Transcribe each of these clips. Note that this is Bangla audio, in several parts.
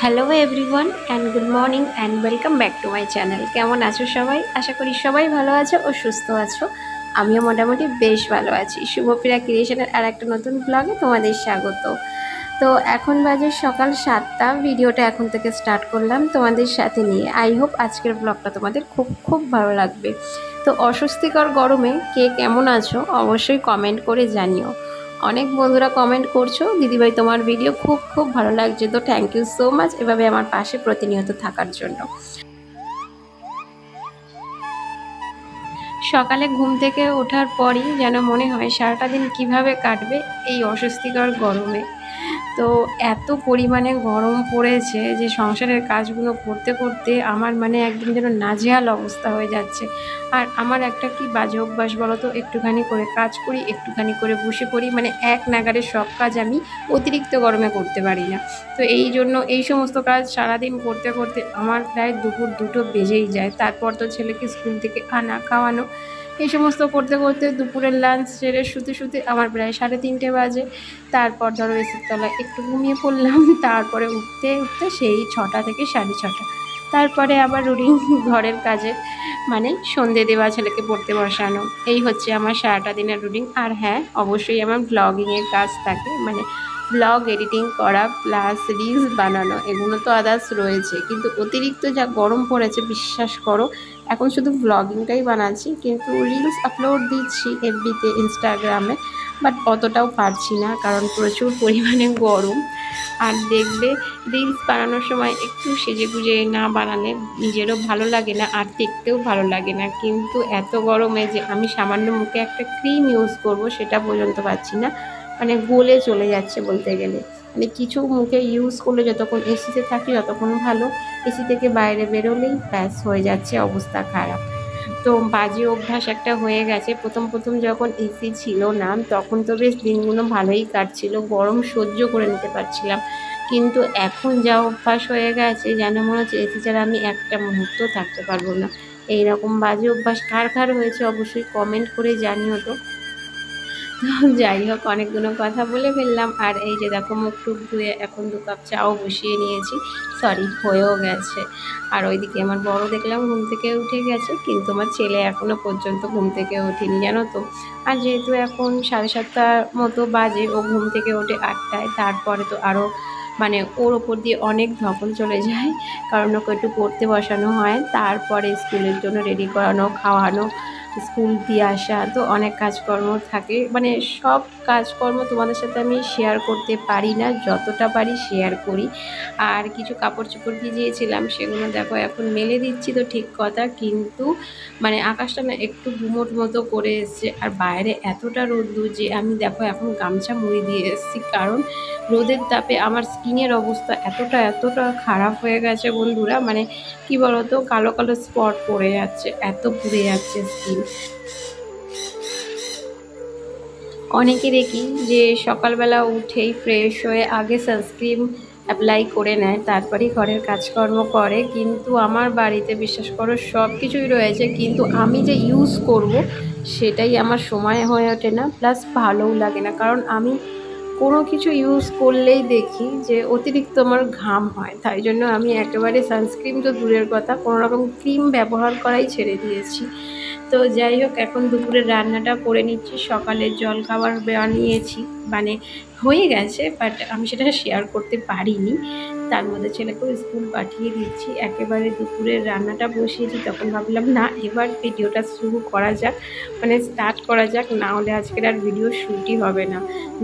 Hello everyone and good morning and welcome back to my channel. কেমন আছো সবাই? আশা করি সবাই ভালো আছো ও সুস্থ আছো। আমিও মোটামুটি বেশ ভালো আছি। শুভপ্রিয়া ক্রিয়েশনের আর একটা নতুন ব্লগে তোমাদের স্বাগত। তো এখন বাজে সকাল 7টা। ভিডিওটা এখন থেকে স্টার্ট করলাম তোমাদের সাথে নিয়ে। আই হোপ আজকের ব্লগটা তোমাদের খুব খুব ভালো লাগবে। তো অস্বস্তিকর গরমে কে কেমন আছো অবশ্যই কমেন্ট করে জানিও। অনেক বন্ধুরা কমেন্ট করছো, দিদিভাই তোমার ভিডিও খুব খুব ভালো লাগছে। তো থ্যাংক ইউ সো মাচ এভাবে আমার পাশে প্রতিনিয়ত থাকার জন্য। সকালে ঘুম থেকে ওঠার পরই যেন মনে হয় সারাটা দিন কিভাবে কাটবে এই অস্বস্তিকর গরমে। তো এত পরিমাণে গরম পড়েছে যে সংসারের কাজগুলো করতে করতে আমার একদম যেন নাজেহাল অবস্থা হয়ে যাচ্ছে। আর আমার একটা কি বাজে অভ্যাস বলো তো, একটুখানি করে কাজ করি, একটুখানি করে বসে পড়ি, এক নাগাড়ে সব কাজ আমি অতিরিক্ত গরমে করতে পারি না। তো এই জন্য এই সমস্ত কাজ সারাদিন করতে করতে আমার প্রায় দুপুর 2টো বেজেই যায়। তারপর তো ছেলেকে স্কুল থেকে আনা, খাওয়ানো, এই সমস্ত করতে করতে দুপুরের লাঞ্চ সেরে শুতে শুতে আমার প্রায় 3:30 বাজে। তারপর ধরো এসির তলায় একটু ঘুমিয়ে পড়লাম। তারপরে উঠতে উঠতে সেই 6টা থেকে 6:30। তারপরে আবার রুটিন ঘরের কাজে, সন্ধে দেওয়া, ছেলেকে পড়তে বসানো, এই হচ্ছে আমার সারাটা দিনের রুটিন। আর হ্যাঁ, অবশ্যই আমার ব্লগিংয়ের কাজ থাকে, ব্লগ এডিটিং করা প্লাস রিলস বানানো, এগুলো তো আদার্স রয়েছে। কিন্তু অতিরিক্ত যা গরম পড়েছে বিশ্বাস করো, এখন শুধু ব্লগিংটাই বানাচ্ছি, কিন্তু রিলস আপলোড দিচ্ছি এফবিতে, ইনস্টাগ্রামে, বাট অতটাও পারছি না কারণ প্রচুর পরিমাণে গরম। আর দেখবে রিলস বানানোর সময় একটু সেজেগুজে না বানালে নিজেরও ভালো লাগে না আর দেখতেও ভালো লাগে না। কিন্তু এত গরমে যে আমি সামান্য মুখে একটা ক্রিম ইউজ করব সেটা পর্যন্ত পাচ্ছি না, গলে চলে যাচ্ছে বলতে গেলে। কিছু মুখে ইউজ করলে যতক্ষণ এসিতে থাকি ততক্ষণ ভালো, এসি থেকে বাইরে বেরোলেই ব্যাস হয়ে যাচ্ছে অবস্থা খারাপ। তো বাজে অভ্যাস একটা হয়ে গেছে। প্রথম প্রথম যখন এসি ছিল না তখন তো বেশ দিনগুলো ভালোই কাটছিল, গরম সহ্য করে নিতে পারছিলাম। কিন্তু এখন যা অভ্যাস হয়ে গেছে যেন মনে হচ্ছে এসি ছাড়া আমি একটা মুহূর্ত থাকতে পারবো না। এইরকম বাজে অভ্যাস কার কার হয়েছে অবশ্যই কমেন্ট করে জানিও তো। তো যাই হোক, অনেকগুলো কথা বলে ফেললাম। আর এই যে দেখো, মুখ টুক ধুয়ে এখন 2 কাপ চাও বসিয়ে নিয়েছি, সরি হয়েও গেছে। আর ওইদিকে আমার বড় দেখলাম ঘুম থেকে উঠে গেছে, কিন্তু আমার ছেলে এখনও পর্যন্ত ঘুম থেকে ওঠেনি জানো তো। আর যেহেতু এখন 7:30 মতো বাজে, ও ঘুম থেকে ওঠে 8টায়, তারপরে তো আরও ওর ওপর দিয়ে অনেক ধকল চলে যায়, কারণ ওকে একটু পড়তে বসানো হয়, তারপরে স্কুলের জন্য রেডি করানো, খাওয়ানো, স্কুল দিয়ে আসা, তো অনেক কাজকর্ম থাকে। সব কাজকর্ম তোমাদের সাথে আমি শেয়ার করতে পারি না, যতটা পারি শেয়ার করি। আর কিছু কাপড় চোপড় ভিজিয়েছিলাম সেগুলো দেখো এখন মেলে দিচ্ছি, তো ঠিক কথা, কিন্তু আকাশটা না একটু গুমোট মতো করে এসছে। আর বাইরে এতটা রোদ্দুর যে আমি দেখো এখন গামছা মুড়ি দিয়ে এসেছি, কারণ রোদের তাপে আমার স্কিনের অবস্থা এতটা খারাপ হয়ে গেছে বন্ধুরা। কি বলতো, কালো কালো স্পট পড়ে যাচ্ছে, এত পুড়ে যাচ্ছে স্কিন। অনেকে দেখি যে সকালবেলা উঠেই ফ্রেশ হয়ে আগে সানস্ক্রিন অ্যাপ্লাই করে নেয়, তারপরেই ঘরের কাজকর্ম করে। কিন্তু আমার বাড়িতে বিশ্বাস করো সব কিছুই রয়েছে, কিন্তু আমি যে ইউজ করব সেটাই আমার সময় হয়ে ওঠে না, প্লাস ভালোও লাগে না। কারণ আমি কোনো কিছু ইউজ করলেই দেখি যে অতিরিক্ত আমার ঘাম হয়, তাই জন্য আমি একেবারে সানস্ক্রিন তো দূরের কথা, কোনো রকম ক্রিম ব্যবহার করাই ছেড়ে দিয়েছি। তো যাই হোক, এখন দুপুরের রান্নাটা করে নিচ্ছি। সকালের জলখাবার বানিয়েছি, হয়ে গেছে, বাট আমি সেটা শেয়ার করতে পারিনি। তার মধ্যে ছেলেকেও স্কুল পাঠিয়ে দিচ্ছি, একেবারে দুপুরের রান্নাটা বসিয়েছি। তখন ভাবলাম না, এবার ভিডিওটা শুরু করা যাক, স্টার্ট করা যাক, না হলে আজকের আর ভিডিও শ্যুটই হবে না,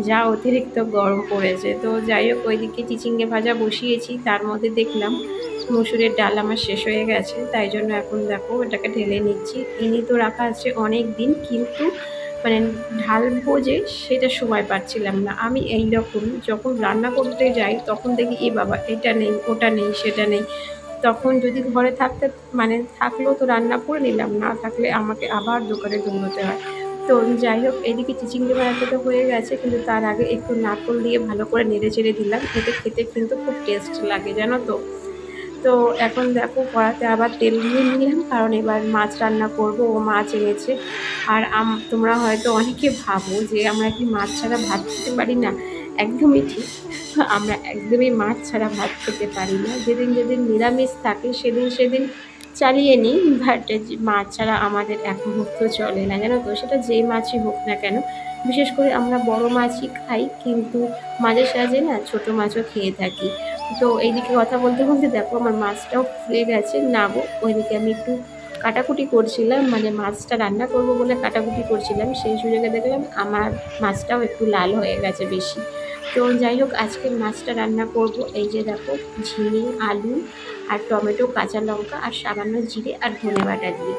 যা অতিরিক্ত গরম পড়েছে। তো যাই হোক, ওইদিকে চিচিঙ্গে ভাজা বসিয়েছি, তার মধ্যে দেখলাম মসুরের ডাল আমার শেষ হয়ে গেছে, তাই জন্য এখন দেখো এটাকে ঢেলে নিচ্ছি। এনে তো রাখা আছে অনেক দিন, কিন্তু ঢালবো যে সেটা সময় পাচ্ছিলাম না। আমি এই রকম যখন রান্না করতে যাই তখন দেখি এ বাবা এটা নেই, ওটা নেই, সেটা নেই। তখন যদি ঘরে থাকলেও তো রান্না করে নিলাম, না থাকলে আমাকে আবার দোকানে দৌড়তে হয়। তো যাই হোক, এদিকে চিচিঙ্গে ভাজাটা তো হয়ে গেছে, কিন্তু তার আগে একটু নারকেল দিয়ে ভালো করে নেড়ে চেড়ে দিলাম, এতে খেতে কিন্তু খুব টেস্ট লাগে জানো তো। তো এখন দেখো কড়াতে আবার তেল দিয়ে নিলাম, কারণ এবার মাছ রান্না করব, ও মাছ এনেছে। আর তোমরা হয়তো অনেকে ভাবো যে আমরা কি মাছ ছাড়া ভাত খেতে পারি না, একদমই ঠিক। আমরা একদমই মাছ ছাড়া ভাত খেতে পারি না। যেদিন যেদিন নিরামিষ থাকে সেদিন সেদিন চালিয়ে নিই, বাট মাছ ছাড়া আমাদের এক মুহূর্ত চলে না, জানো তো? সেটা যেই মাছই হোক না কেন। বিশেষ করে আমরা বড় মাছই খাই, কিন্তু মাঝে সাঝে না ছোটো মাছও খেয়ে থাকি। তো এইদিকে কথা বলতে বলতে দেখো আমার মাছটাও ফুয়ে গেছে। না গো, ওইদিকে আমি একটু কাটাকুটি করছিলাম, মানে মাছটা রান্না করব বলে কাটাকুটি করছিলাম, সেই সুযোগে দেখলাম আমার মাছটাও একটু লাল হয়ে গেছে বেশি। তো যাই হোক, আজকে মাছটা রান্না করব। এই যে দেখো, ঝিঙে, আলু আর টমেটো, কাঁচা লঙ্কা আর সামান্য জিরে আর ধনে বাটা দিয়ে,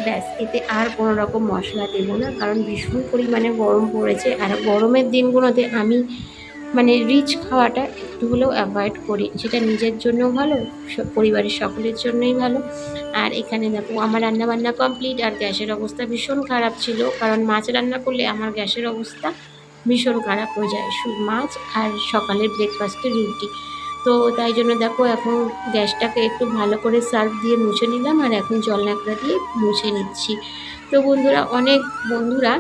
ব্যাস। এতে আর কোনো রকম মশলা দেবো না, কারণ ভীষণ পরিমাণে গরম পড়েছে। আর গরমের দিনগুলোতে আমি মানে রিচ খাওয়াটা একটু হলেও অ্যাভয়েড করি, যেটা নিজের জন্যও ভালো, পরিবারের সকলের জন্যই ভালো। আর এখানে দেখো আমার রান্নাবান্না কমপ্লিট, আর গ্যাসের অবস্থা ভীষণ খারাপ ছিল, কারণ মাছ রান্না করলে আমার গ্যাসের অবস্থা ভীষণ খারাপ হয়ে যায়, শুধু মাছ আর সকালের ব্রেকফাস্টে রুটি। তো তাই জন্য দেখো এখন গ্যাসটাকে একটু ভালো করে সার্ফ দিয়ে মুছে নিলাম, আর এখন জল ন্যাকড়া দিয়ে মুছে নিচ্ছি। তো বন্ধুরা, অনেক বন্ধুরা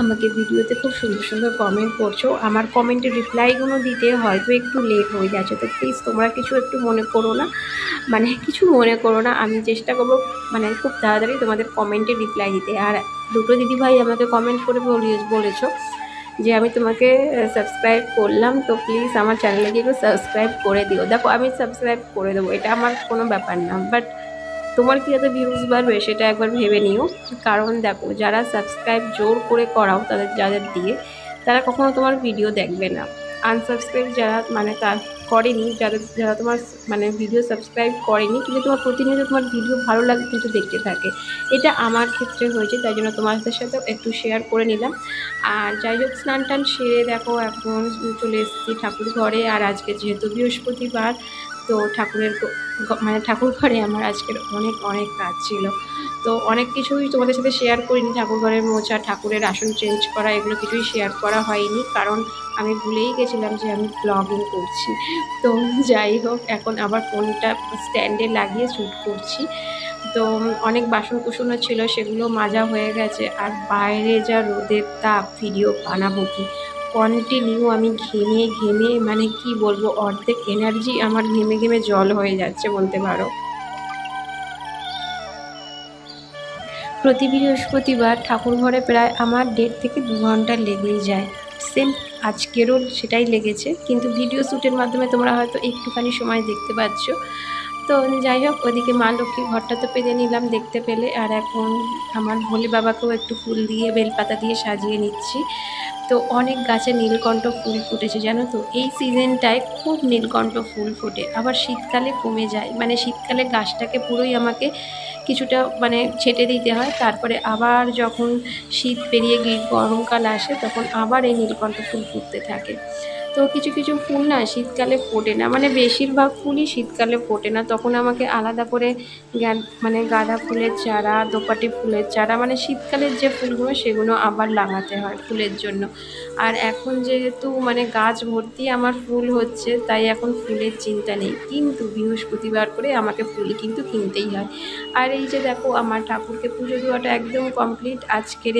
আমাকে ভিডিওতে খুব সুন্দর সুন্দর কমেন্ট করছো। আমার কমেন্টের রিপ্লাইগুলো দিতে হয়তো একটু লেট হয়ে যাচ্ছে, তো প্লিজ তোমরা কিছু একটু মনে করো না, মানে কিছু মনে করো না। আমি চেষ্টা করবো মানে খুব তাড়াতাড়ি তোমাদের কমেন্টের রিপ্লাই দিতে। আর দুটো দিদিভাই আমাকে কমেন্ট করে বলেছো যে আমি তোমাকে সাবস্ক্রাইব করলাম, তো প্লিজ আমার চ্যানেলে গিয়ে একটু সাবস্ক্রাইব করে দিও। দেখো, আমি সাবস্ক্রাইব করে দেবো, এটা আমার কোনো ব্যাপার না, বাট তোমার কি এত ভিউজ বাড়বে সেটা একবার ভেবে নিও। কারণ দেখো, যারা সাবস্ক্রাইব জোর করে করাও যাদের দিয়ে, তারা কখনো তোমার ভিডিও দেখবে না। আনসাবস্ক্রাইব যারা মানে তার করেনি, যারা তোমার মানে ভিডিও সাবস্ক্রাইব করেনি, কিন্তু তোমার প্রতিনিয়ত তোমার ভিডিও ভালো লাগে কিন্তু দেখতে থাকে, এটা আমার ক্ষেত্রে হয়েছে, তাই জন্য তোমাদের সাথেও একটু শেয়ার করে নিলাম। আর যাই হোক, স্নান টান সেরে দেখো এখন চলে এসেছি ঠাকুর ঘরে। আর আজকে যেহেতু বৃহস্পতিবার, তো মানে ঠাকুর ঘরে আমার আজকের অনেক অনেক কাজ ছিল। তো অনেক কিছুই তোমাদের সাথে শেয়ার করিনি, ঠাকুর ঘরের মোছা, ঠাকুরের আসন চেঞ্জ করা, এগুলো কিছুই শেয়ার করা হয়নি, কারণ আমি ভুলেই গেছিলাম যে আমি ব্লগিং করছি। তো যাই হোক, এখন আবার ফোনটা স্ট্যান্ডে লাগিয়ে শ্যুট করছি। তো অনেক বাসন কুসনও ছিল, সেগুলো মাজা হয়ে গেছে। আর বাইরে যা রোদের তাপ, ভিডিও বানাবো কি, কন্টিনিউ আমি ঘেমে ঘেমে মানে কি বলবো, অর্ধেক এনার্জি আমার ঘেমে ঘেমে জল হয়ে যাচ্ছে বলতে পারো। প্রতি বৃহস্পতিবার ঠাকুর ঘরে প্রায় আমার 1.5 থেকে 2 ঘন্টা লেগেই যায়। সেম আজকেরও সেটাই লেগেছে, কিন্তু ভিডিও শ্যুটের মাধ্যমে তোমরা হয়তো একটুখানি সময় দেখতে পাচ্ছ। তো যাই হোক, ওদিকে মা লক্ষ্মীর ঘরটা তো পেরে নিলাম দেখতে পেলে। আর এখন আমার ভোলে বাবাকেও একটু ফুল দিয়ে, বেলপাতা দিয়ে সাজিয়ে নিচ্ছি। তো অনেক গাছে নীলকণ্ঠ ফুল ফুটেছে, জানো তো? এই সিজনটায় খুব নীলকণ্ঠ ফুল ফোটে, আবার শীতকালে কমে যায়, মানে শীতকালে গাছটাকে পুরোই আমাকে কিছুটা মানে ছেটে দিতে হয়, তারপরে আবার যখন শীত পেরিয়ে গিয়ে গরমকাল আসে তখন আবার এই নীলকণ্ঠ ফুল ফুটতে থাকে। তো কিছু কিছু ফুল না শীতকালে ফোটে না, মানে বেশিরভাগ ফুলই শীতকালে ফোটে না, তখন আমাকে আলাদা করে মানে গাঁদা ফুলের চারা, দোপাটি ফুলের চারা, মানে শীতকালের যে ফুলগুলো সেগুলো আবার লাগাতে হয় ফুলের জন্য। আর এখন যেহেতু মানে গাছ ভর্তি আমার ফুল হচ্ছে, তাই এখন ফুলের চিন্তা নেই, কিন্তু বৃহস্পতিবার করে আমাকে ফুল কিন্তু কিনতেই হয়। আর এই যে দেখো, আমার ঠাকুরকে পুজো দেওয়াটা একদম কমপ্লিট। আজকের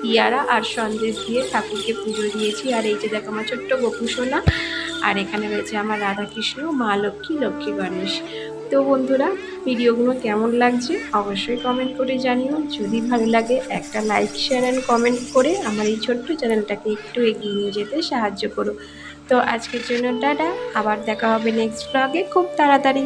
পিয়ারা আর সন্দেশ দিয়ে ঠাকুরকে পুজো দিয়েছি। আর এই যে দেখো আমার ছোট্ট গোপুসোনা, আর এখানে রয়েছে আমার রাধাকৃষ্ণ, মা লক্ষ্মী, লক্ষ্মী গণেশ। তো বন্ধুরা, ভিডিওগুলো কেমন লাগছে অবশ্যই কমেন্ট করে জানিও। যদি ভালো লাগে একটা লাইক, শেয়ার অ্যান্ড কমেন্ট করে আমার এই ছোট্ট চ্যানেলটাকে একটু এগিয়ে নিয়ে যেতে সাহায্য করো। তো আজকের জন্য টাটা, আবার দেখা হবে নেক্সট ব্লগে খুব তাড়াতাড়ি।